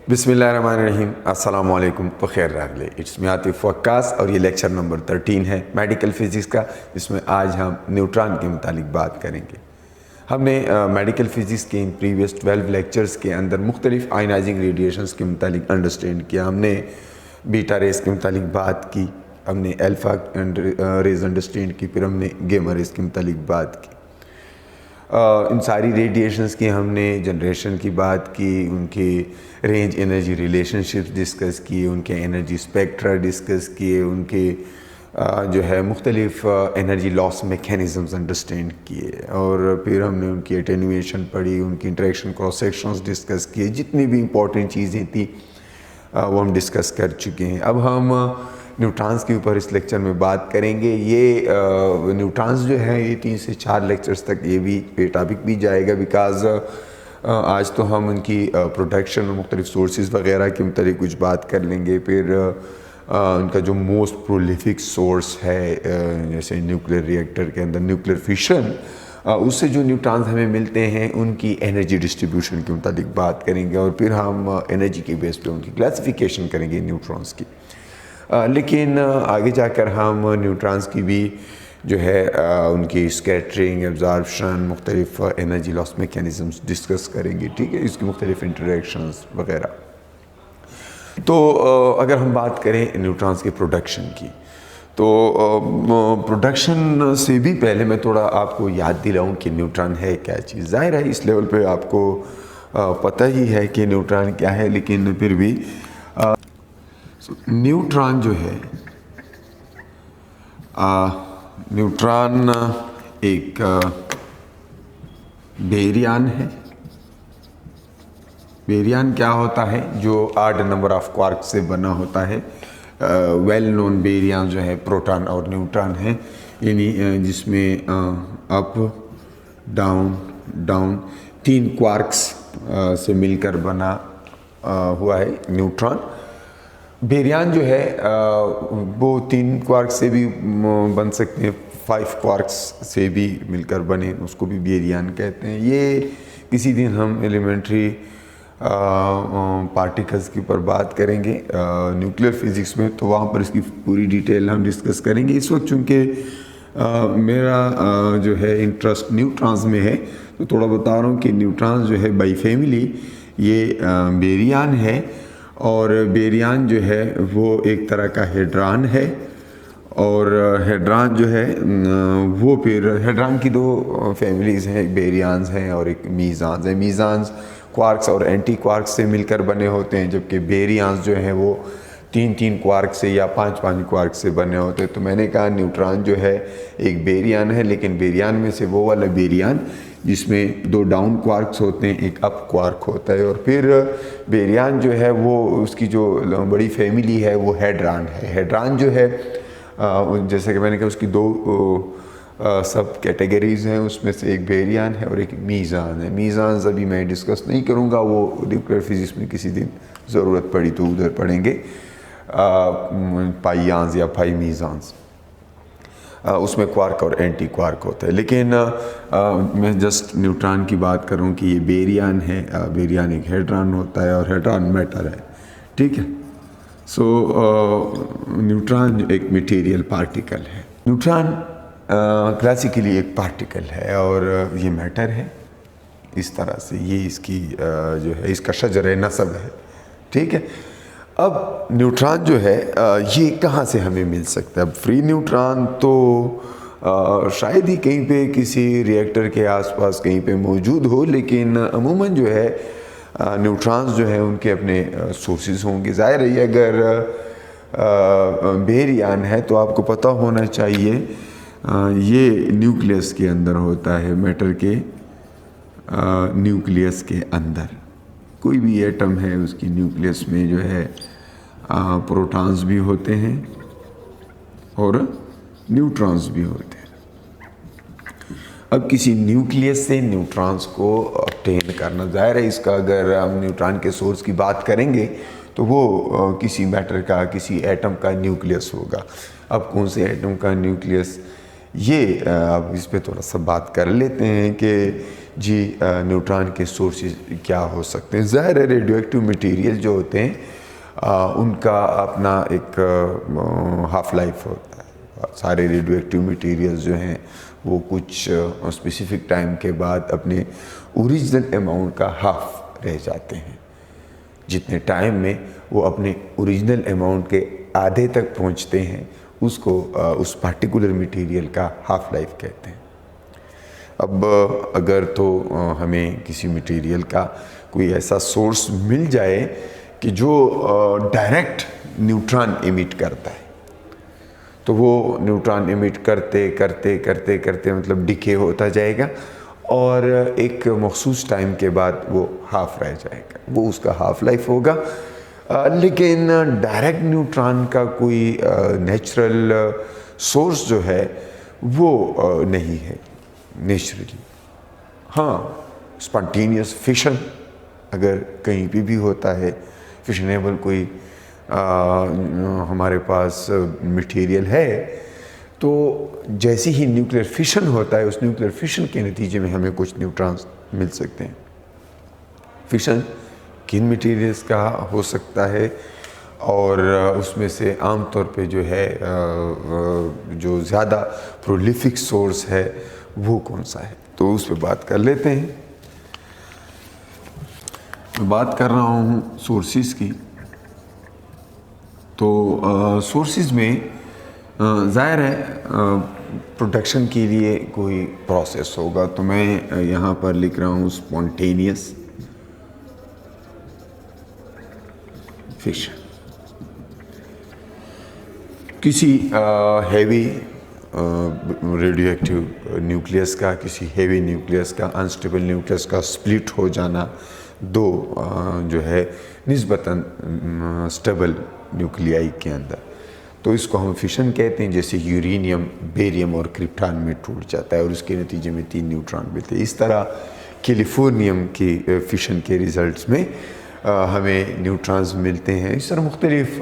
बिस्मिल्लाहिर्रहमानिर्रहीम अस्सलाम वालेकुम व खैर रागले। इट्स मी आतिफ वक्कास और ये लेक्चर नंबर 13 है मेडिकल फ़िज़िक्स का, जिसमें आज हम न्यूट्रॉन के मुतालिक बात करेंगे। हमने मेडिकल फ़िज़िक्स के इन प्रीवियस 12 लेक्चर्स के अंदर मुख्तलिफ़ आयनाइजिंग रेडिएशंस के मुतालिक अंडरस्टैंड किया। हमने बीटा रेस के मुतालिक बात की, हमने अल्फ़ा रेज़ अंडरस्टैंड की, फिर हमने गेमा रेस के मुतालिक बात की। इन सारी रेडिएशंस की हमने जनरेशन की बात की, उनके रेंज एनर्जी रिलेशनशिप्स डिस्कस किए, उनके एनर्जी स्पेक्ट्रा डिस्कस किए, उनके जो है मुख्तलिफ एनर्जी लॉस मैकेनिज़म्स अंडरस्टैंड किए, और फिर हमने उनकी एटेन्यूएशन पढ़ी, उनकी इंटरेक्शन क्रॉस सेक्शंस डिस्कस किए। जितनी भी इम्पोर्टेंट चीज़ें थी वो हम डिस्कस कर चुके हैं। अब हम न्यूट्रॉन्स के ऊपर इस लेक्चर में बात करेंगे। ये न्यूट्रॉन्स जो है ये 3 से 4 लेक्चर्स तक ये टॉपिक भी जाएगा, बिकॉज़ आज तो हम उनकी प्रोडक्शन और मुख्तलिफ सोर्सेज वगैरह के मुताबिक कुछ बात कर लेंगे। फिर उनका जो मोस्ट प्रोलिफिक सोर्स है, जैसे न्यूक्लियर रिएक्टर के अंदर न्यूक्लियर फिशन, उससे जो न्यूट्रॉन्स हमें मिलते हैं उनकी एनर्जी डिस्ट्रीब्यूशन के मुताबिक बात करेंगे, और फिर हम एनर्जी के बेस पे उनकी क्लासिफिकेशन करेंगे न्यूट्रॉन्स की। लेकिन आगे जाकर हम न्यूट्रॉन्स की भी जो है उनकी स्कैटरिंग, एब्जॉर्प्शन, मुख्तलिफ एनर्जी लॉस मैकेनिज़म्स डिस्कस करेंगे, ठीक है, इसकी मुख्तलिफ इंटरेक्शंस वगैरह। तो अगर हम बात करें न्यूट्रॉन्स के प्रोडक्शन की, तो प्रोडक्शन से भी पहले मैं थोड़ा आपको याद दिलाऊं कि न्यूट्रॉन है क्या चीज़। ज़ाहिर है इस लेवल पे आपको पता ही है कि न्यूट्रॉन क्या है, लेकिन फिर भी न्यूट्रॉन जो है, न्यूट्रॉन एक बेरियन है। बेरियन क्या होता है? जो ऑड नंबर ऑफ क्वार्क से बना होता है। वेल नोन बेरियन जो है प्रोटॉन और न्यूट्रॉन है, यानी जिसमें अप डाउन डाउन 3 क्वार्क्स से मिलकर बना हुआ है न्यूट्रॉन। बेरियन जो है वो 3 क्वार्क से भी बन सकते हैं, 5 क्वार्क्स से भी मिलकर बने, उसको भी बेरियन कहते हैं। ये किसी दिन हम एलिमेंट्री पार्टिकल्स के ऊपर बात करेंगे न्यूक्लियर फिज़िक्स में, तो वहाँ पर इसकी पूरी डिटेल हम डिस्कस करेंगे। इस वक्त चूँकि मेरा जो है इंटरेस्ट न्यूट्रॉन्स में है, तो थोड़ा बता रहा हूँ कि न्यूट्रॉन्स जो है बाई फैमिली ये बेरियन है, और बेरियन जो है वो एक तरह का हेड्रॉन है, और हेड्रॉन जो है वो फिर हेड्रॉन की 2 फैमिलीज़ हैं, एक बेरियंस हैं और एक मीज़ॉन्स हैं। मीज़ॉन्स क्वार्क्स और एंटी क्वार्क्स से मिलकर बने होते हैं, जबकि बेरियंस जो हैं वो 3-3 क्वार्क से या 5-5 क्वार्क से बने होते हैं। तो मैंने कहा न्यूट्रॉन जो है एक बेरियन है, लेकिन बेरियन में से वो वाला बेरियन जिसमें 2 डाउन क्वार्क्स होते हैं, एक अप क्वार्क होता है। और फिर बेरियन जो है वो उसकी जो बड़ी फैमिली है वो हेड्रॉन है। हेड्रॉन जो है जैसे कि मैंने कहा उसकी 2 सब कैटेगरीज़ हैं, उसमें से एक बेरियन है और एक मीज़ॉन है। मीज़ॉन्स अभी मैं डिस्कस नहीं करूँगा, वो न्यूक्लियर फिज़िक्स में किसी दिन ज़रूरत पड़ी तो उधर पढ़ेंगे। पाइयांस या पाई मीज़ॉन्स, उसमें क्वार्क और एंटी क्वार्क होता है। लेकिन मैं जस्ट न्यूट्रॉन की बात करूँ कि ये बेरियन है। बेरियन एक हेड्रॉन होता है और हेड्रॉन मैटर है, ठीक है। सो न्यूट्रॉन एक मटेरियल पार्टिकल है। न्यूट्रॉन क्लासिकली एक पार्टिकल है और ये मैटर है। इस तरह से ये इसकी जो है इसका शजर नसब है, ठीक है। अब न्यूट्रॉन जो है ये कहाँ से हमें मिल सकता है? अब फ्री न्यूट्रॉन तो शायद ही कहीं पे किसी रिएक्टर के आसपास कहीं पे मौजूद हो, लेकिन अमूमन जो है न्यूट्रॉन्स जो है उनके अपने सोर्सेज होंगे। ज़ाहिर है अगर बेरियन है तो आपको पता होना चाहिए ये न्यूक्लियस के अंदर होता है, मैटर के न्यूक्लियस के अंदर। कोई भी एटम है उसकी न्यूक्लियस में जो है प्रोटॉन्स भी होते हैं और न्यूट्रॉन्स भी होते हैं। अब किसी न्यूक्लियस से न्यूट्रॉन्स को ऑब्टेन करना, ज़ाहिर है इसका अगर हम न्यूट्रॉन के सोर्स की बात करेंगे तो वो किसी मैटर का, किसी एटम का न्यूक्लियस होगा। अब कौन से एटम का न्यूक्लियस, ये अब इस पे थोड़ा सा बात कर लेते हैं कि जी न्यूट्रॉन के सोर्सेज क्या हो सकते हैं। ज़ाहिर है रेडियो एक्टिव मटेरियल जो होते हैं उनका अपना एक हाफ लाइफ होता है। सारे रेडियो एक्टिव मटेरियल्स जो हैं वो कुछ स्पेसिफिक टाइम के बाद अपने ओरिजिनल अमाउंट का हाफ रह जाते हैं। जितने टाइम में वो अपने ओरिजिनल अमाउंट के आधे तक पहुंचते हैं उसको उस पार्टिकुलर मटेरियल का हाफ लाइफ कहते हैं। अब अगर तो हमें किसी मटेरियल का कोई ऐसा सोर्स मिल जाए कि जो डायरेक्ट न्यूट्रॉन एमिट करता है, तो वो न्यूट्रॉन एमिट करते करते करते करते मतलब डिके होता जाएगा और एक मखसूस टाइम के बाद वो हाफ रह जाएगा, वो उसका हाफ लाइफ होगा। लेकिन डायरेक्ट न्यूट्रॉन का कोई नेचुरल सोर्स जो है वो नहीं है नेचुरली। हाँ, स्पॉन्टेनियस फिशन अगर कहीं पे भी होता है, फिशनेबल कोई हमारे पास मटेरियल है, तो जैसे ही न्यूक्लियर फिशन होता है उस न्यूक्लियर फिशन के नतीजे में हमें कुछ न्यूट्रॉन्स मिल सकते हैं। फिशन किन मटेरियल्स का हो सकता है और उसमें से आमतौर पे जो है जो ज़्यादा प्रोलिफिक सोर्स है वो कौन सा है, तो उस पर बात कर लेते हैं। मैं बात कर रहा हूँ सोर्सेज की। तो सोर्सेज में ज़ाहिर है प्रोडक्शन के लिए कोई प्रोसेस होगा, तो मैं यहाँ पर लिख रहा हूँ स्पॉन्टेनियस फिशन। किसी हैवी रेडियो एक्टिव न्यूक्लियस का, किसी हैवी न्यूक्लियस का, अनस्टेबल न्यूक्लियस का स्प्लिट हो जाना दो जो है निस्बतन स्टेबल न्यूक्लियाई के अंदर, तो इसको हम फिशन कहते हैं। जैसे यूरेनियम, बेरियम और क्रिप्टॉन में टूट जाता है और उसके नतीजे में 3 न्यूट्रॉन मिलते हैं। इस तरह कैलिफोर्नियम की फिशन के रिज़ल्ट्स में हमें न्यूट्रॉन्स मिलते हैं। इस तरह मुख्तलिफ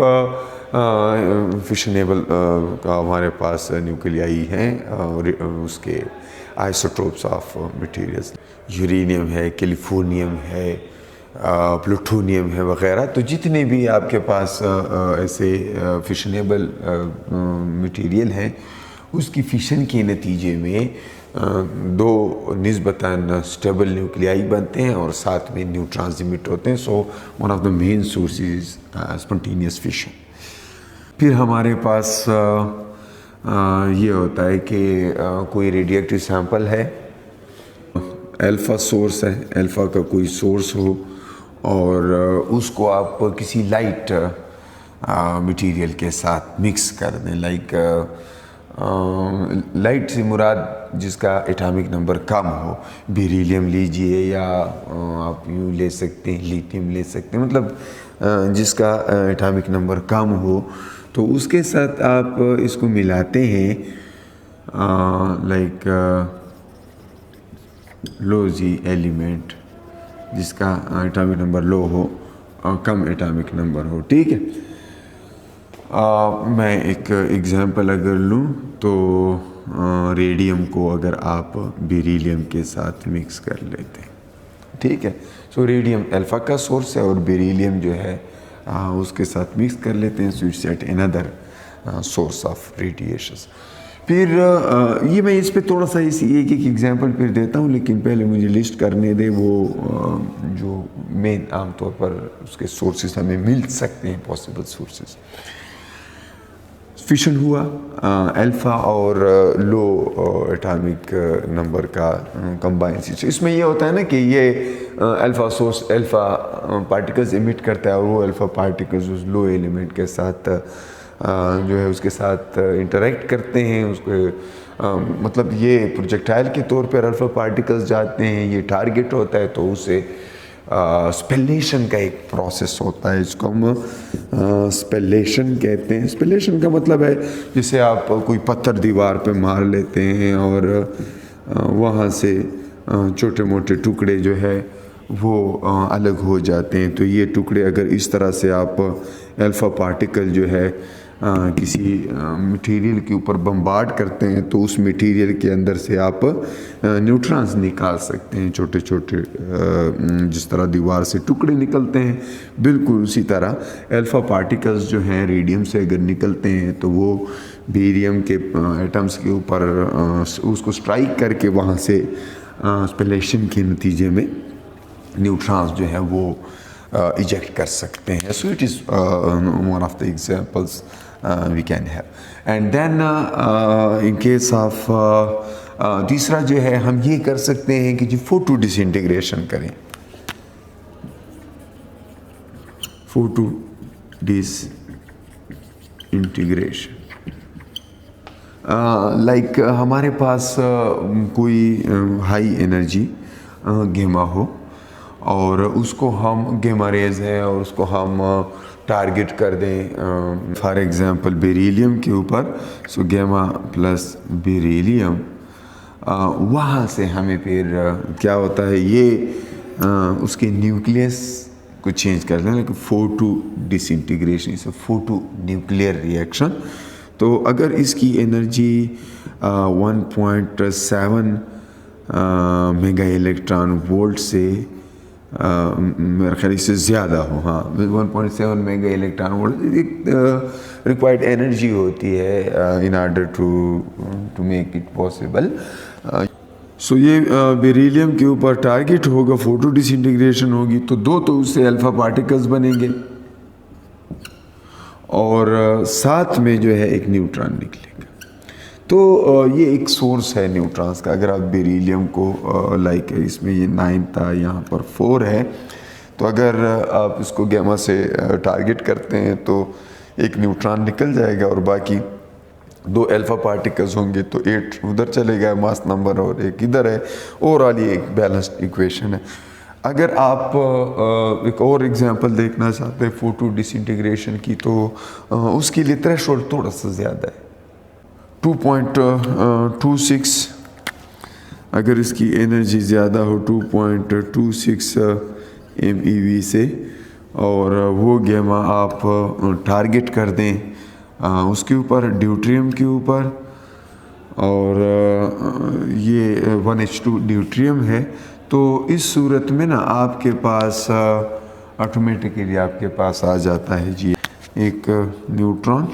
फिशनेबल का हमारे पास न्यूक्लियाई हैं और उसके आइसोटोप्स ऑफ मटेरियल्स, यूरेनियम है, कैलिफोर्नियम है, प्लूटोनियम है वग़ैरह। तो जितने भी आपके पास ऐसे फिशनेबल मटेरियल हैं उसकी फिशन के नतीजे में दो निस्बतन स्टेबल न्यूक्लियाई बनते हैं और साथ में न्यूट्रॉन्स इमिट होते हैं। So one of the main source is spontaneous fission. फिर हमारे पास ये होता है कि कोई रेडियोएक्टिव सैंपल है, अल्फ़ा सोर्स है, अल्फ़ा का कोई सोर्स हो और उसको आप किसी लाइट मटेरियल के साथ मिक्स कर दें। लाइक लाइट से मुराद जिसका एटॉमिक नंबर कम हो, बेरिलियम लीजिए या आप यूँ ले सकते हैं लिथियम ले सकते हैं, मतलब जिसका एटॉमिक नंबर कम हो, तो उसके साथ आप इसको मिलाते हैं लाइक लो जी एलिमेंट जिसका एटॉमिक नंबर लो हो और कम एटॉमिक नंबर हो। ठीक है, मैं एक एग्जांपल अगर लूँ तो रेडियम को अगर आप बेरिलियम के साथ मिक्स कर लेते हैं, ठीक है। सो रेडियम अल्फ़ा का सोर्स है और बेरिलियम जो है उसके साथ मिक्स कर लेते हैं, so it's at another source of radiation. फिर ये मैं इस पे थोड़ा सा इस एक एग्जांपल फिर देता हूँ, लेकिन पहले मुझे लिस्ट करने दे वो जो मेन आमतौर पर उसके सोर्सेज हमें मिल सकते हैं, पॉसिबल सोर्सेज। फिशन हुआ अल्फ़ा और लो एटॉमिक नंबर का कंबाइन। इसमें ये होता है ना कि ये alpha source alpha particles emit करता है और वो अल्फ़ा पार्टिकल्स उस लो एलिमेंट के साथ जो है उसके साथ इंटरेक्ट करते हैं। उसको मतलब ये प्रोजेक्टाइल के तौर पर अल्फ़ा पार्टिकल्स जाते हैं, ये टारगेट होता है, तो उसे स्पेलेशन का एक प्रोसेस होता है, इसको हम स्पेलेशन कहते हैं। स्पेलेशन का मतलब है जैसे आप कोई पत्थर दीवार पे मार लेते हैं और वहाँ से छोटे मोटे टुकड़े जो है वो अलग हो जाते हैं। तो ये टुकड़े अगर इस तरह से आप अल्फ़ा पार्टिकल जो है किसी मटेरियल के ऊपर बम्बार्ड करते हैं तो उस मटेरियल के अंदर से आप न्यूट्रॉन्स निकाल सकते हैं, छोटे छोटे जिस तरह दीवार से टुकड़े निकलते हैं, बिल्कुल उसी तरह अल्फ़ा पार्टिकल्स जो हैं रेडियम से अगर निकलते हैं तो वो बेरियम के एटम्स के ऊपर उसको स्ट्राइक करके वहाँ से स्पेलेशन के नतीजे में न्यूट्रॉन्स जो है वो इजेक्ट कर सकते हैं. So it is one of the examples we can have. And then in case of तीसरा जो है हम ये कर सकते हैं कि जी फोटो डिसइंटीग्रेशन करें. फोटो डिसइंटीग्रेशन लाइक हमारे पास कोई हाई एनर्जी गेमा हो और उसको हम गेमा रेज है और उसको हम टारगेट कर दें फॉर एग्जांपल बेरिलियम के ऊपर. सो गेमा प्लस बेरिलियम, वहाँ से हमें फिर क्या होता है ये उसके न्यूक्लियस को चेंज कर दें. Like photo disintegration is a photo nuclear reaction. तो अगर इसकी एनर्जी 1.7 मेगा इलेक्ट्रॉन वोल्ट से मेरे ख्याल से ज़्यादा हो, हाँ 1.7 mega electron volt required energy होती है in order to make it possible. So ये बेरिलियम के ऊपर टारगेट होगा, फोटो डिसइंटीग्रेशन होगी तो दो तो उससे अल्फ़ा पार्टिकल्स बनेंगे और साथ में जो है एक न्यूट्रॉन निकलेगा. तो ये एक सोर्स है न्यूट्रॉन्स का. अगर आप बेरिलियम को लाइक इसमें ये 9 था, यहाँ पर 4 है, तो अगर आप इसको गैमा से टारगेट करते हैं तो एक न्यूट्रॉन निकल जाएगा और बाकी 2 अल्फ़ा पार्टिकल्स होंगे तो 8 उधर चलेगा मास नंबर और 1 इधर है. ओवरऑल ये एक बैलेंस्ड इक्वेशन है. अगर आप एक और एग्जांपल देखना चाहते हैं फोटो डिसइंटीग्रेशन की तो उसके लिए थ्रेशोल्ड थोड़ा सा ज़्यादा है, 2.26. अगर इसकी एनर्जी ज़्यादा हो 2.26 MeV से और वो गेमा आप टारगेट कर दें उसके ऊपर ड्यूट्रियम के ऊपर और ये 1H2 ड्यूट्रियम है, तो इस सूरत में ना आपके पास ऑटोमेटिकली आपके पास आ जाता है जी एक न्यूट्रॉन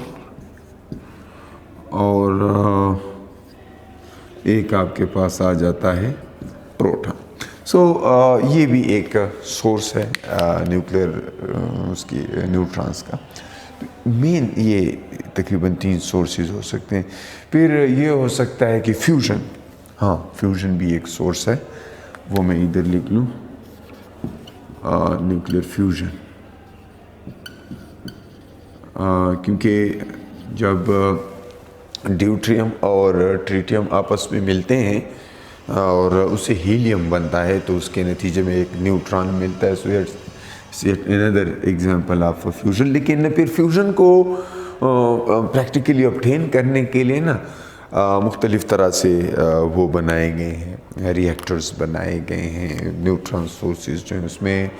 और एक आपके पास आ जाता है प्रोटॉन. सो ये भी एक सोर्स है न्यूक्लियर उसकी न्यूट्रॉन्स का. मेन ये तकरीबन 3 सोर्सेज हो सकते हैं. फिर ये हो सकता है कि फ्यूजन, हाँ फ्यूजन भी एक सोर्स है, वो मैं इधर लिख लूँ न्यूक्लियर फ्यूजन. क्योंकि जब ड्यूट्रियम और ट्रिटियम आपस में मिलते हैं और उससे हीलियम बनता है तो उसके नतीजे में एक न्यूट्रॉन मिलता है. So it's another example of fusion. लेकिन फिर फ्यूजन को प्रैक्टिकली ऑब्टेन करने के लिए ना मुख्तलिफ़ तरह से वो बनाए गए हैं, रिएक्टर्स बनाए गए हैं. न्यूट्रॉन सोर्सेज जो हैं उसमें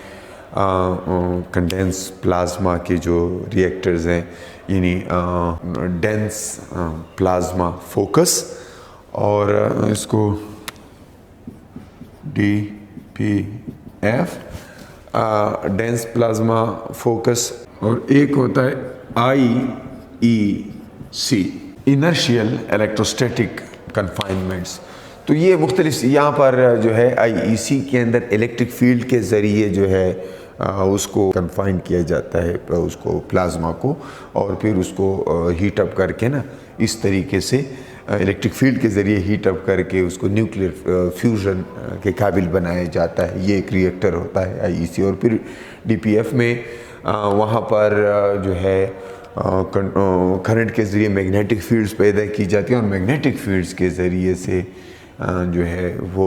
कंडेंस प्लाज्मा के जो रिएक्टर्स हैं यानी डेंस प्लाज्मा फोकस और इसको DPF डेंस प्लाज्मा फोकस, और एक होता है IEC इनर्शियल इलेक्ट्रोस्टैटिक कन्फाइनमेंट्स. तो ये मुख्तलिफ यहाँ पर जो है IEC के अंदर इलेक्ट्रिक फील्ड के ज़रिए जो है उसको कन्फाइन किया जाता है उसको प्लाज्मा को, और फिर उसको हीट अप करके ना इस तरीके से इलेक्ट्रिक फील्ड के ज़रिए हीट अप करके उसको न्यूक्लियर फ्यूजन के काबिल बनाया जाता है. ये एक रिएक्टर होता है IEC. और फिर DPF में वहाँ पर जो है करंट के ज़रिए मैग्नेटिक फील्ड्स पैदा की जाती हैं और मैग्नेटिक फील्ड्स के ज़रिए से जो है वो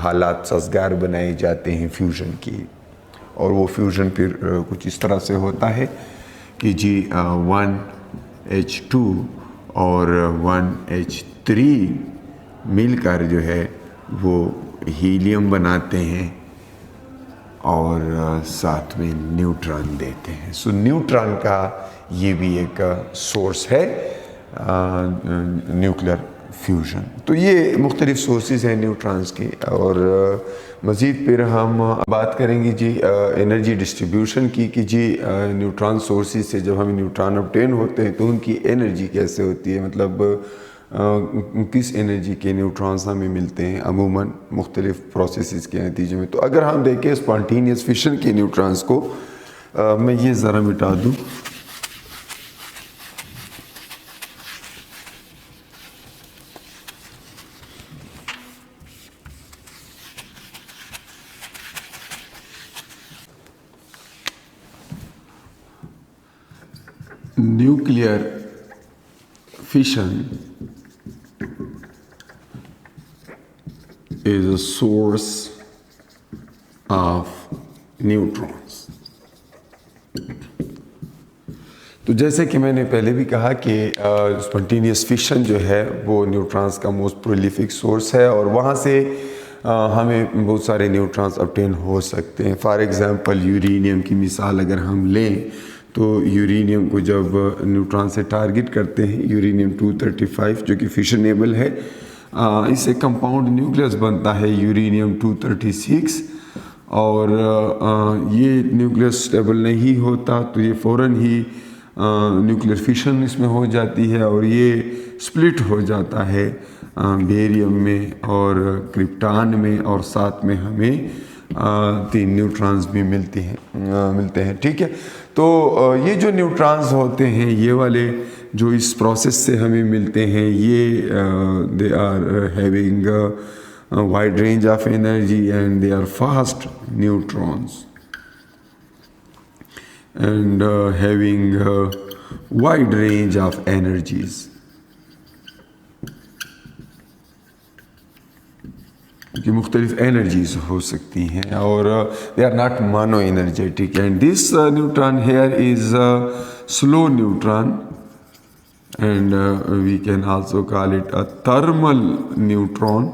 हालात साज़गार बनाए जाते हैं फ्यूजन की. और वो फ्यूजन फिर कुछ इस तरह से होता है कि जी 1H2 और 1H3 मिलकर जो है वो हीलियम बनाते हैं और साथ में न्यूट्रॉन देते हैं। सो न्यूट्रॉन का ये भी एक सोर्स है न्यूक्लियर फ्यूजन। तो ये मुख्तलिफ सोर्सेज हैं न्यूट्रॉन्स की। और मज़ीद फिर हम बात करेंगे जी एनर्जी डिस्ट्रीब्यूशन की कि जी न्यूट्रॉन सोर्सेज से जब हमें न्यूट्रॉन ऑब्टेन होते हैं तो उनकी एनर्जी कैसे होती है, मतलब किस एनर्जी के न्यूट्रॉन्स हमें मिलते हैं अमूमन मुख्तलिफ प्रोसेसेस के नतीजे में। तो अगर हम देखें स्पॉन्टेनियस फिशन के न्यूट्रॉन्स को, मैं ये ज़रा मिटा दूँ। Nuclear fission is a source of neutrons। तो जैसे कि मैंने पहले भी कहा कि स्पॉन्टेनियस फिशन जो है वो न्यूट्रॉन्स का मोस्ट प्रोलिफिक सोर्स है और वहाँ से हमें बहुत सारे न्यूट्रॉन्स ऑब्टेन हो सकते हैं। फॉर एग्ज़ाम्पल यूरेनियम की मिसाल अगर हम लें तो यूरेनियम को जब न्यूट्रॉन से टारगेट करते हैं, यूरेनियम 235 जो कि फिशनेबल है, इससे कंपाउंड न्यूक्लियस बनता है यूरेनियम 236 और ये न्यूक्लियस स्टेबल नहीं होता तो ये फ़ौरन ही न्यूक्लियर फिशन इसमें हो जाती है और ये स्प्लिट हो जाता है बेरियम में और क्रिप्टॉन में और साथ में हमें 3 न्यूट्रॉन्स भी मिलते हैं। ठीक है, तो ये जो न्यूट्रॉन्स होते हैं ये वाले जो इस प्रोसेस से हमें मिलते हैं ये they are having wide range of energy and they are fast neutrons and having wide range of energies. कि मुख्तलिफ एनर्जीज हो सकती हैं और they are not mono energetic and this neutron here is slow neutron and we can also call it a thermal neutron.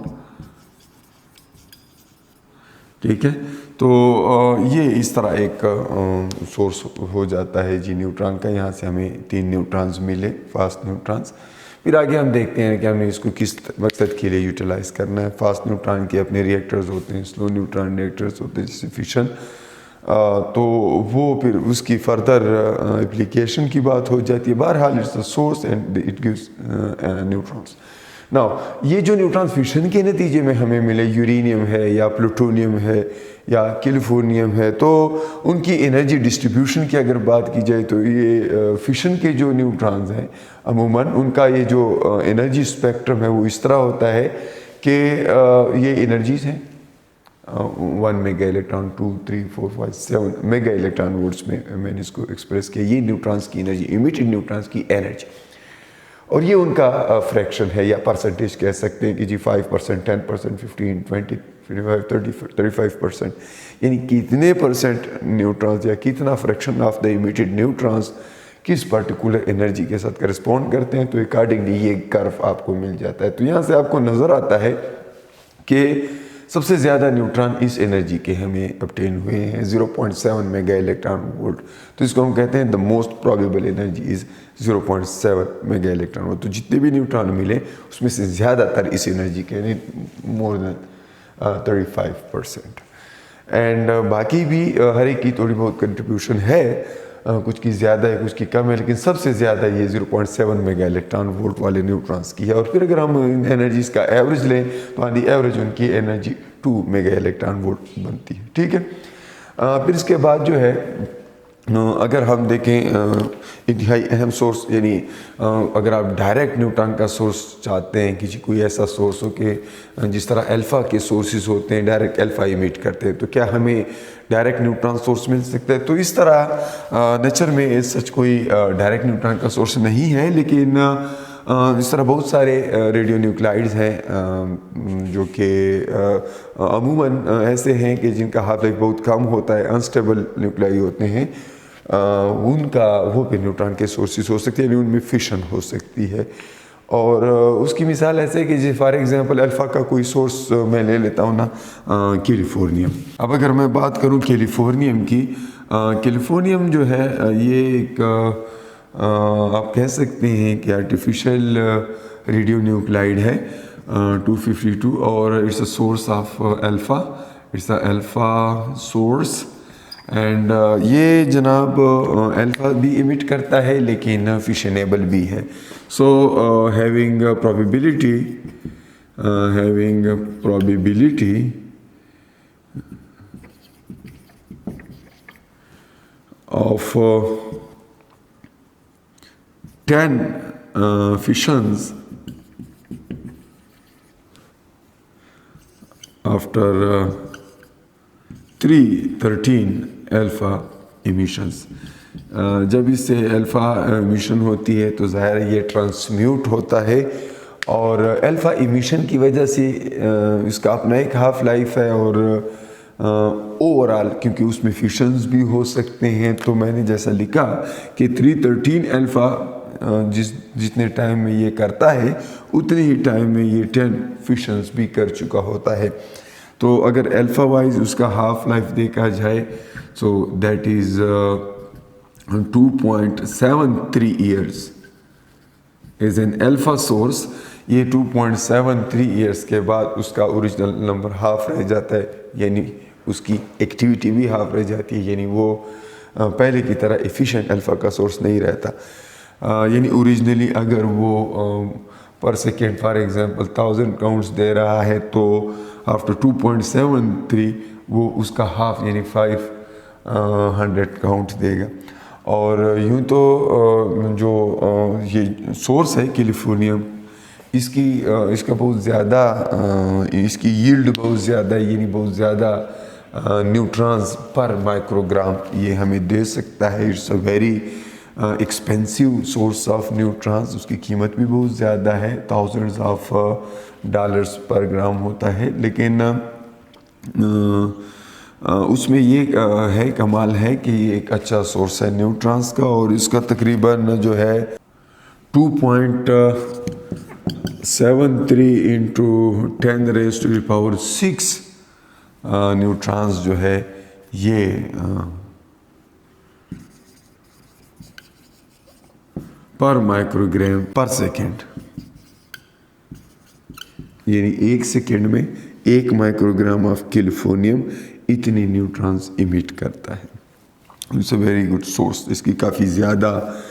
ठीक है, तो ये इस तरह एक सोर्स हो जाता है जी न्यूट्रॉन का। यहाँ से हमें 3 न्यूट्रॉन्स मिले, फास्ट न्यूट्रॉन्स। फिर आगे हम देखते हैं कि हमने इसको किस मकसद के लिए यूटिलाइज़ करना है। फास्ट न्यूट्रॉन के अपने रिएक्टर्स होते हैं, स्लो न्यूट्रॉन रिएक्टर्स होते हैं जैसे फिशन, तो वो फिर उसकी फर्दर एप्लीकेशन की बात हो जाती है। बहरहाल it's a source and it gives neutrons. Now ये जो न्यूट्रॉन फिशन के नतीजे में हमें मिले, यूरेनियम है या प्लूटोनियम है या कैलिफोर्नियम है, तो उनकी एनर्जी डिस्ट्रीब्यूशन की अगर बात की जाए तो ये फिशन के जो न्यूट्रॉन्स हैं अमूमन उनका ये जो एनर्जी स्पेक्ट्रम है वो इस तरह होता है कि ये एनर्जीज हैं 1 mega electron, 2, 3, 4, 5, 7 mega electron volts में मैंने इसको एक्सप्रेस किया। ये न्यूट्रॉन्स की एनर्जी, इमिटेड न्यूट्रॉन्स की एनर्जी, और ये उनका फ्रैक्शन है या परसेंटेज कह सकते हैं कि जी 5%, 10%, 15, 20, 25, 30, 35%, यानी कितने परसेंट न्यूट्रॉन्स या कितना fraction of the emitted neutrons किस पर्टिकुलर एनर्जी के साथ करस्पॉन्ड करते हैं, तो अकॉर्डिंगली ये कर्व आपको मिल जाता है। तो यहाँ से आपको नज़र आता है कि सबसे ज़्यादा न्यूट्रॉन इस एनर्जी के हमें ऑब्टेन हुए हैं 0.7 मेगा इलेक्ट्रॉन वोल्ट। तो इसको हम कहते हैं the most probable energy is 0.7 mega electron volt. तो जितने भी न्यूट्रॉन मिले उसमें से ज़्यादातर इस एनर्जी के, यानी मोर देन 35%। एंड बाकी भी हर एक की थोड़ी बहुत कंट्रीब्यूशन है, कुछ की ज़्यादा है कुछ की कम है, लेकिन सबसे ज़्यादा ये 0.7 मेगा इलेक्ट्रॉन वोल्ट वाले न्यूट्रॉन्स की है। और फिर अगर हम एनर्जीज़ का एवरेज लें तो ऑन दी एवरेज उनकी एनर्जी 2 मेगा इलेक्ट्रॉन वोल्ट बनती है। ठीक है, फिर इसके बाद जो है अगर हम देखें इंतहाई अहम सोर्स, यानी अगर आप डायरेक्ट न्यूट्रॉन का सोर्स चाहते हैं कि कोई ऐसा सोर्स हो कि जिस तरह अल्फ़ा के सोर्सेज होते हैं डायरेक्ट अल्फ़ा इमिट करते हैं, तो क्या हमें डायरेक्ट न्यूट्रॉन सोर्स मिल सकता है? तो इस तरह नेचर में सच कोई डायरेक्ट न्यूट्रॉन का सोर्स नहीं है, लेकिन इस तरह बहुत सारे रेडियो न्यूक्लाइड्स हैं जो कि अमूमन ऐसे हैं कि जिनका हाफ लाइफ बहुत कम होता है, अनस्टेबल न्यूक्लाई होते हैं, उनका वो भी न्यूट्रॉन के सोर्सेज हो सकते हैं, यानी उनमें फिशन हो सकती है। और उसकी मिसाल ऐसे है कि जी फॉर एग्जांपल अल्फ़ा का कोई सोर्स मैं ले लेता हूँ ना, कैलिफोर्नियम। अब अगर मैं बात करूँ कैलिफोर्नियम की, कैलिफोर्नियम जो है ये एक आप कह सकते हैं कि आर्टिफिशियल रेडियो न्यूक्लाइड है 252, और it's a source of alpha, it's a alpha source. And ये जनाब अल्फ़ा भी इमिट करता है लेकिन फिशनेबल भी है। So having probability of 10 fissions after 13 alpha emissions. जब इससे अल्फ़ा इमिशन होती है तो ज़ाहिर है ये ट्रांसम्यूट होता है, और अल्फ़ा इमिशन की वजह से इसका अपना एक हाफ लाइफ है, और ओवरऑल क्योंकि उसमें फिशंस भी हो सकते हैं, तो मैंने जैसा लिखा कि 313 अल्फ़ा जितने टाइम में ये करता है उतने ही टाइम में ये 10 फिशंस भी कर चुका होता है। तो अगर अल्फ़ा वाइज उसका हाफ लाइफ देखा जाए सो that is 2.73 years is an alpha source. ये 2.73 ईयर्स के बाद उसका ओरिजिनल नंबर हाफ रह जाता है, यानी उसकी एक्टिविटी भी हाफ रह जाती है, यानी वो पहले की तरह एफिशिएंट अल्फ़ा का सोर्स नहीं रहता। यानी ओरिजिनली अगर वो पर सेकेंड फॉर एग्जांपल 1000 काउंट्स दे रहा है तो आफ्टर 2.73 वो उसका हाफ यानी 500 काउंट देगा। और यूँ तो जो ये सोर्स है कैलिफोर्नियम, इसका बहुत ज़्यादा इसकी यील्ड बहुत ज़्यादा है, यानी बहुत ज़्यादा न्यूट्रॉन्स पर माइक्रोग्राम ये हमें दे सकता है। It's a very expensive source of neutrons, उसकी कीमत भी बहुत ज़्यादा है, थाउजेंड्स ऑफ डॉलर्स पर ग्राम होता है, लेकिन उसमें ये है कमाल है कि ये एक अच्छा सोर्स है न्यूट्रॉन्स का, और इसका तकरीबन जो है 2.73 इंटू 10⁻⁶ न्यूट्रॉन्स जो है ये पर माइक्रोग्राम पर सेकेंड, यानी 1 सेकेंड में 1 माइक्रोग्राम ऑफ कैलिफोर्नियम इतनी न्यूट्रॉन्स इमिट करता है। It's a very good source, इसकी काफ़ी ज़्यादा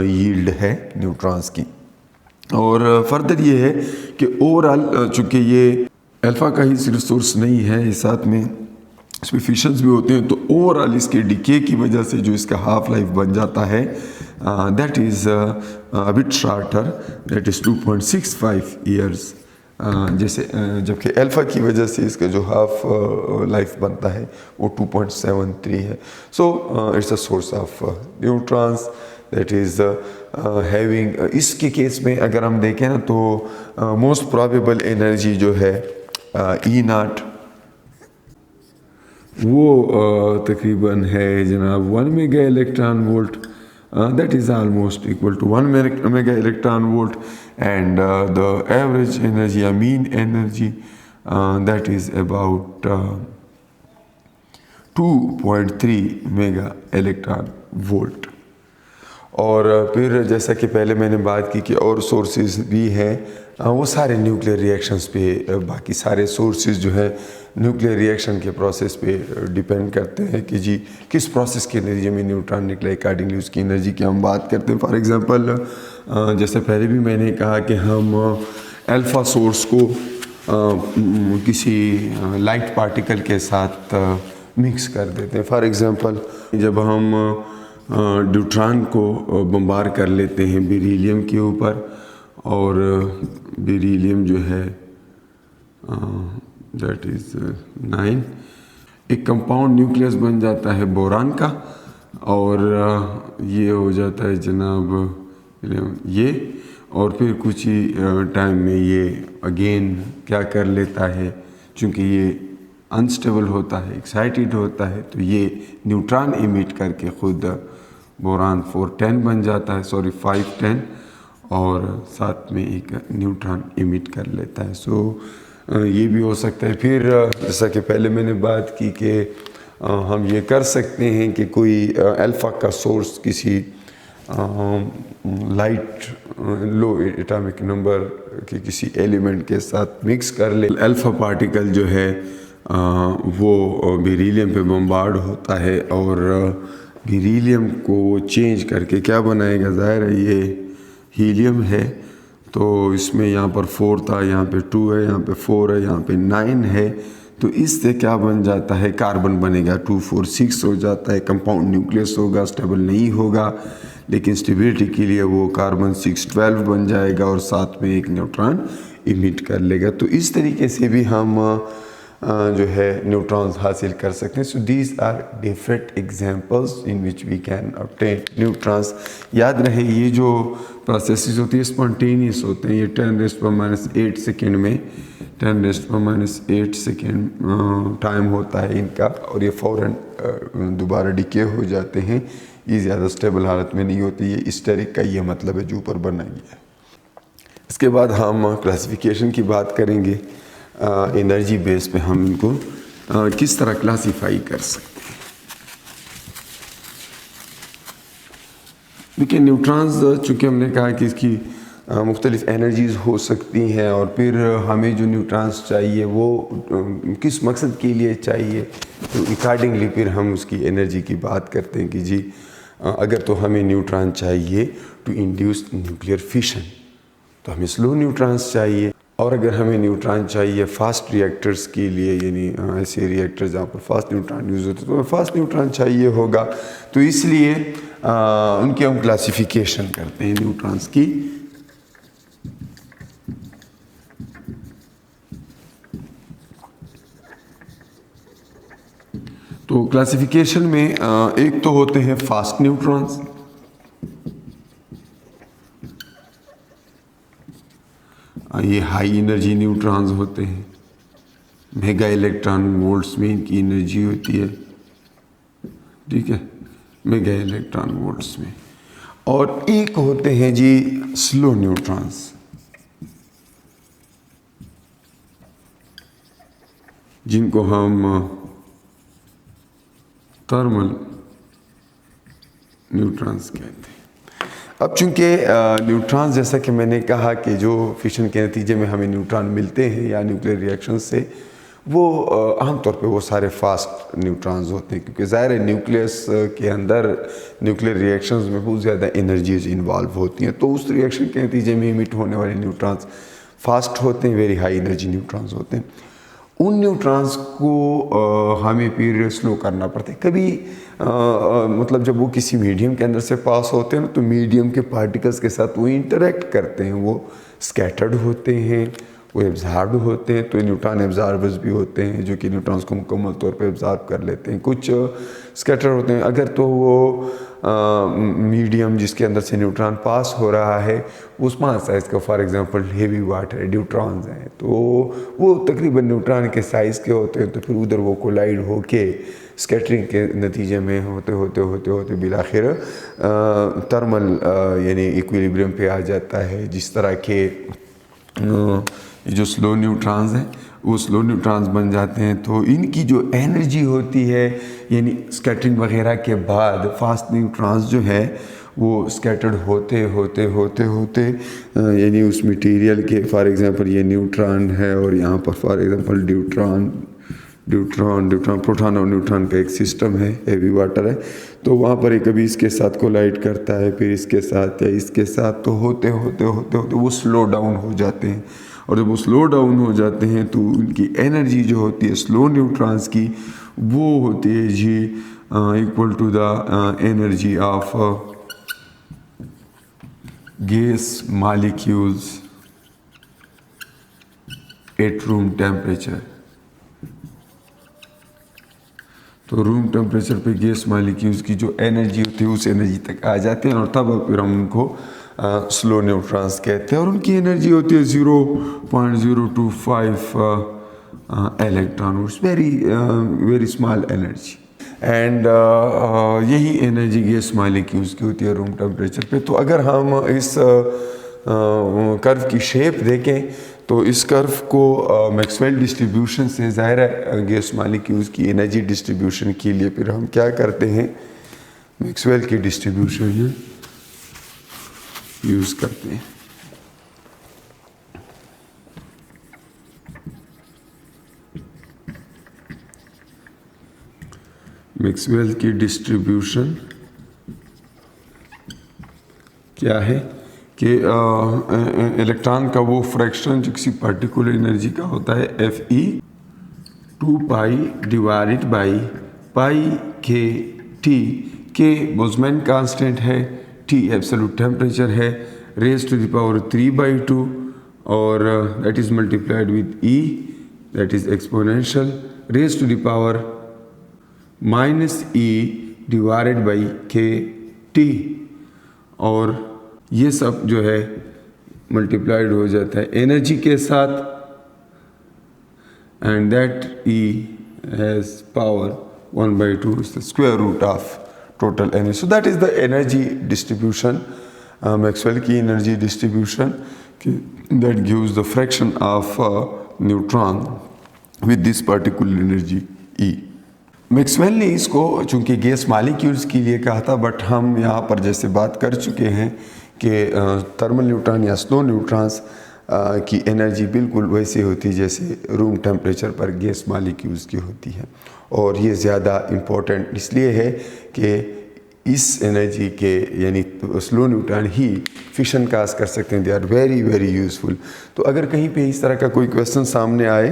यील्ड है न्यूट्रॉन्स की। और फर्दर ये है कि ओवरऑल चूँकि ये अल्फ़ा का ही सिर्फ सोर्स नहीं है, इस साथ में इसमें फिशंस भी होते हैं, तो ओवरऑल इसके डिके की वजह से जो इसका हाफ लाइफ बन जाता है that is a bit shorter, that is 2.65 years. जैसे जबकि अल्फ़ा की वजह से इसका जो हाफ लाइफ बनता है वो 2.73 है। So it's a source of neutrons that is having, इसके केस में अगर हम देखें ना तो मोस्ट प्रोबेबल एनर्जी जो है E0 वो तकरीबन है जनाब 1 mega electron volt, that is almost equal to 1 mega electron volt, and the average energy, mean energy, that is about 2.3 mega electron volt। और फिर जैसा कि पहले मैंने बात की कि और सोर्सेज भी हैं, वो सारे न्यूक्लियर रिएक्शंस पे, बाकी सारे सोर्सेज जो है न्यूक्लियर रिएक्शन के प्रोसेस पे डिपेंड करते हैं कि जी किस प्रोसेस के नतीजे में न्यूट्रॉन निकले, अकॉर्डिंगली उसकी एनर्जी की हम बात करते हैं। फॉर एग्जांपल जैसे पहले भी मैंने कहा कि हम अल्फ़ा सोर्स को किसी लाइट पार्टिकल के साथ मिक्स कर देते हैं। फॉर एग्जांपल जब हम न्यूट्रॉन को बम्बार कर लेते हैं बेरिलियम के ऊपर, और बेरिलियम जो है दैट इज़ 9, एक कंपाउंड न्यूक्लियस बन जाता है बोरान का, और ये हो जाता है जनाब ये, और फिर कुछ ही टाइम में ये अगेन क्या कर लेता है, चूँकि ये अनस्टेबल होता है, एक्साइटेड होता है, तो ये न्यूट्रॉन इमिट करके खुद बोरान 410 बन जाता है, सॉरी 510, और साथ में एक न्यूट्रॉन इमिट कर लेता है। सो ये भी हो सकता है। फिर जैसा कि पहले मैंने बात की कि हम ये कर सकते हैं कि कोई अल्फ़ा का सोर्स किसी लाइट लो एटॉमिक नंबर के किसी एलिमेंट के साथ मिक्स कर ले। अल्फ़ा पार्टिकल जो है वो बेरिलियम पे बम्बार्ड होता है और बेरिलियम को चेंज करके क्या बनाएगा, ज़ाहिर है ये हीलियम है तो इसमें यहाँ पर 4 था, यहाँ पे 2 है, यहाँ पे 4 है, यहाँ पे 9 है। तो इससे क्या बन जाता है, कार्बन बनेगा 2 4 6 हो जाता है। कंपाउंड न्यूक्लियस होगा, स्टेबल नहीं होगा, लेकिन स्टेबिलिटी के लिए वो कार्बन 6 12 बन जाएगा और साथ में एक न्यूट्रॉन इमिट कर लेगा। तो इस तरीके से भी हम जो है न्यूट्रॉन्स हासिल कर सकते हैं। So these are different examples in which we can obtain neutrons. याद रहे ये जो प्रोसेसेस होती है स्पॉन्टेनियस होते हैं। ये 10⁻⁸ सेकेंड में 10⁻⁸ सेकेंड टाइम होता है इनका और ये फ़ौरन दोबारा डिके हो जाते हैं। ये ज़्यादा स्टेबल हालत में नहीं होती। ये स्टेरिक का ये मतलब है जो ऊपर बना गया है। इसके बाद हम क्लासिफिकेशन की बात करेंगे। एनर्जी बेस पे हम इनको किस तरह क्लासीफाई कर सकते हैं। देखिए न्यूट्रॉन्स, चूँकि हमने कहा कि इसकी मुख्तलिफ एनर्जीज़ हो सकती हैं और फिर हमें जो न्यूट्रॉन्स चाहिए वो किस मकसद के लिए चाहिए, तो अकॉर्डिंगली फिर हम उसकी एनर्जी की बात करते हैं कि जी अगर तो हमें न्यूट्रॉन चाहिए टू इंड्यूस न्यूक्लियर फिशन तो हमें स्लो न्यूट्रॉन्स चाहिए, और अगर हमें न्यूट्रॉन चाहिए फास्ट रिएक्टर्स के लिए, यानी ऐसे रिएक्टर जहाँ पर फास्ट न्यूट्रॉन यूज़ होते हैं तो फास्ट न्यूट्रॉन चाहिए होगा। तो इसलिए उनकी हम क्लासिफिकेशन करते हैं न्यूट्रॉन्स की। तो क्लासिफिकेशन में एक तो होते हैं फास्ट न्यूट्रॉन्स, ये हाई एनर्जी न्यूट्रॉन्स होते हैं। मेगा इलेक्ट्रॉन वोल्ट्स में इनकी एनर्जी होती है, ठीक है, मेगा इलेक्ट्रॉन वोल्ट्स में। और एक होते हैं जी स्लो न्यूट्रॉन्स, जिनको हम थर्मल न्यूट्रॉन्स कहते हैं। अब चूंकि न्यूट्रॉन्स, जैसा कि मैंने कहा कि जो फिशन के नतीजे में हमें न्यूट्रॉन मिलते हैं या न्यूक्लियर रिएक्शन से, वो आमतौर पे वो सारे फास्ट न्यूट्रॉन्स होते हैं, क्योंकि ज़ाहिर है न्यूक्लियस के अंदर न्यूक्लियर रिएक्शंस में बहुत ज़्यादा एनर्जीज इन्वॉल्व होती हैं। तो उस रिएक्शन के नतीजे में इमिट होने वाले न्यूट्रॉन्स फास्ट होते हैं, वेरी हाई एनर्जी न्यूट्रॉन्स होते हैं। उन न्यूट्रॉन्स को हमें फिर स्लो करना पड़ता है। कभी मतलब जब वो किसी मीडियम के अंदर से पास होते हैं ना, तो मीडियम के पार्टिकल्स के साथ वो इंटरेक्ट करते हैं, वो स्कैटर्ड होते हैं, वो एब्जॉर्ब होते हैं। तो न्यूट्रॉन एब्जॉर्बर्स भी होते हैं जो कि न्यूट्रॉन्स को मुकम्मल तौर पे एब्जॉर्ब कर लेते हैं। कुछ स्कैटर होते हैं। अगर तो वो मीडियम जिसके अंदर से न्यूट्रॉन पास हो रहा है वो स्मॉल साइज़ का, for example heavy water neutrons हैं, तो वो तकरीबन न्यूट्रॉन के साइज़ के होते हैं। तो फिर उधर वो कोलाइड होके स्कैटरिंग के नतीजे में होते होते बिलाखिर थर्मल यानी इक्विलिब्रियम पे आ जाता है। जिस तरह के ये जो स्लो न्यूट्रॉन्स हैं वो स्लो न्यूट्रॉन्स बन जाते हैं। तो इनकी जो एनर्जी होती है, यानी स्कैटरिंग वगैरह के बाद फास्ट न्यूट्रॉन्स जो है वो स्कैटर्ड होते होते यानी उस मटेरियल के, फॉर एग्जांपल ये न्यूट्रॉन है और यहाँ पर फॉर एग्जांपल ड्यूट्रॉन प्रोटॉन और न्यूट्रॉन का एक सिस्टम है, हेवी वाटर है। तो वहाँ पर एक कभी इसके साथ कोलाइड करता है, फिर इसके साथ या इसके साथ, तो होते वो स्लो डाउन हो जाते हैं। और जब वो स्लो डाउन हो जाते हैं तो उनकी एनर्जी जो होती है स्लो न्यूट्रॉन्स की, वो होती है जी equal to the energy of gas molecules at room temperature. तो रूम टेम्परेचर पे गैस मॉलिक्यूल्स की जो एनर्जी होती है उस एनर्जी तक आ जाते हैं, और तब फिर हम उनको स्लो न्यूट्रॉन्स कहते हैं। और उनकी एनर्जी होती है 0.025 electron volts, very small energy. And यही एनर्जी गैस मॉलिक्यूल्स की होती है रूम टेम्परेचर पे। तो अगर हम इस कर्व की शेप देखें तो इस कर्व को मैक्सवेल डिस्ट्रीब्यूशन से ज़ाहिर है गैस मॉलिक्यूल्स की एनर्जी डिस्ट्रीब्यूशन के लिए फिर हम क्या करते हैं, मैक्सवेल की डिस्ट्रीब्यूशन यूज़ करते हैं। मैक्सवेल की डिस्ट्रीब्यूशन क्या है कि इलेक्ट्रॉन का वो फ्रैक्शन जो किसी पर्टिकुलर एनर्जी का होता है Fe 2 pi divided by pi K T, K Boltzmann constant है, T एब्सोल्यूट टेम्परेचर है, रेज टू द पावर 3/2 और that is multiplied with E that is exponential raise to the power -E divided by K T, और ये सब जो है multiplied हो जाता है एनर्जी के साथ, and that E has power 1/2 is the square root of total energy. So that is the energy distribution, Maxwell की energy distribution that gives the fraction of neutron with this particular energy E। Maxwell ने इसको चूंकि gas molecules के लिए कहा था, but हम यहाँ पर जैसे बात कर चुके हैं कि थर्मल न्यूट्रॉन या स्लो न्यूट्रॉन्स की एनर्जी बिल्कुल वैसे होती है जैसे रूम टेम्परेचर पर गैस मॉलिक्यूल्स की होती है, और ये ज़्यादा इम्पोर्टेंट इसलिए है कि इस एनर्जी के यानी स्लो न्यूट्रॉन ही फिशन काज कर सकते हैं, they are very very useful. तो अगर कहीं पे इस तरह का कोई क्वेश्चन सामने आए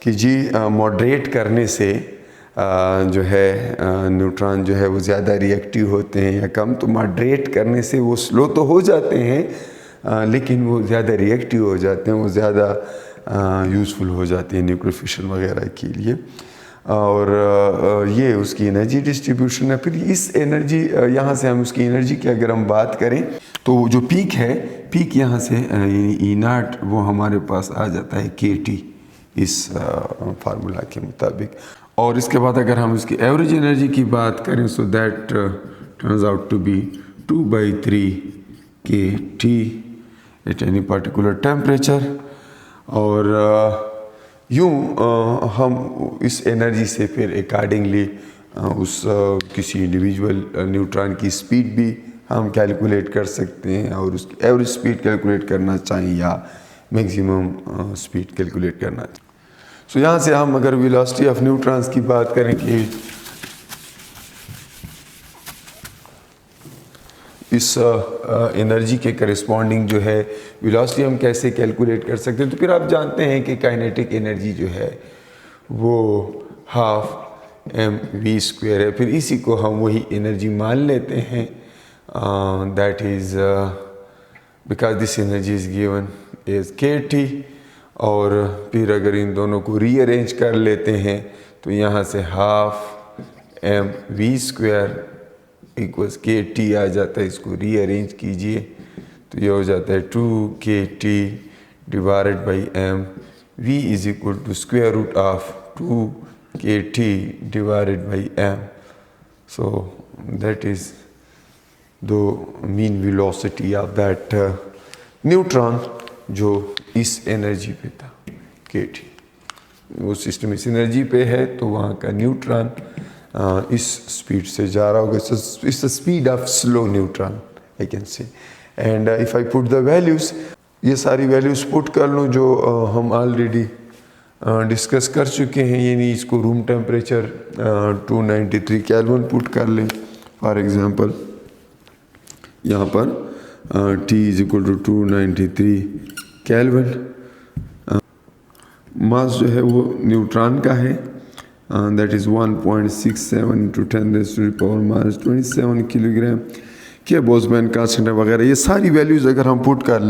कि जी मॉडरेट करने से जो है न्यूट्रॉन जो है वो ज़्यादा रिएक्टिव होते हैं या कम, तो मॉडरेट करने से वो स्लो तो हो जाते हैं लेकिन वो ज़्यादा रिएक्टिव हो जाते हैं, वो ज़्यादा यूज़फुल हो जाते हैं न्यूक्लियर फिशन वगैरह के लिए, और ये उसकी एनर्जी डिस्ट्रीब्यूशन है। फिर इस एनर्जी यहाँ से हम उसकी एनर्जी की अगर हम बात करें तो जो पीक है, पीक यहाँ से यानी E0 वो हमारे पास आ जाता है KT इस फार्मूला के मुताबिक, और इसके बाद अगर हम इसकी एवरेज एनर्जी की बात करें so that turns out to be 2/3 KT at any particular temperature, और यूँ हम इस एनर्जी से फिर अकॉर्डिंगली उस किसी इंडिविजुअल न्यूट्रॉन की स्पीड भी हम कैलकुलेट कर सकते हैं, और उसकी एवरेज स्पीड कैलकुलेट करना चाहिए या मैक्सिमम स्पीड कैलकुलेट करना चाहिए। सो यहाँ से हम अगर वेलोसिटी ऑफ न्यूट्रॉन्स की बात करें कि इस एनर्जी के करस्पॉन्डिंग जो है वेलोसिटी हम कैसे कैलकुलेट कर सकते हैं, तो फिर आप जानते हैं कि काइनेटिक एनर्जी जो है वो 12mv² है। फिर इसी को हम वही एनर्जी मान लेते हैं, that is because this energy is given is KT, और फिर अगर इन दोनों को रीअरेंज कर लेते हैं तो यहाँ से 12mv² इक्वल्स KT आ जाता है। इसको रीअरेंज कीजिए तो ये हो जाता है 2KT divided by m, v is equal to square root of 2KT divided by m। So that is the mean velocity of that neutron जो इस एनर्जी पे था KT। वो सिस्टम इस एनर्जी पे है तो वहाँ का न्यूट्रॉन इस स्पीड से जा रहा होगा, it's the speed of slow neutron I can say. And if I put the values, ये सारी वैल्यूज़ पुट कर लूँ जो हम ऑलरेडी डिस्कस कर चुके हैं, यानी इसको रूम टेम्परेचर 293 केल्विन पुट कर लें फॉर एग्ज़ाम्पल। यहाँ पर T is equal to 293 kelvin. Mass जो है वो न्यूट्रॉन का है, दैट इज़ 1.67 × 10⁻⁻27 किलोग्राम के बोल्ट्जमैन कांस्टेंट वगैरह, ये सारी वैल्यूज़ अगर हम पुट कर लें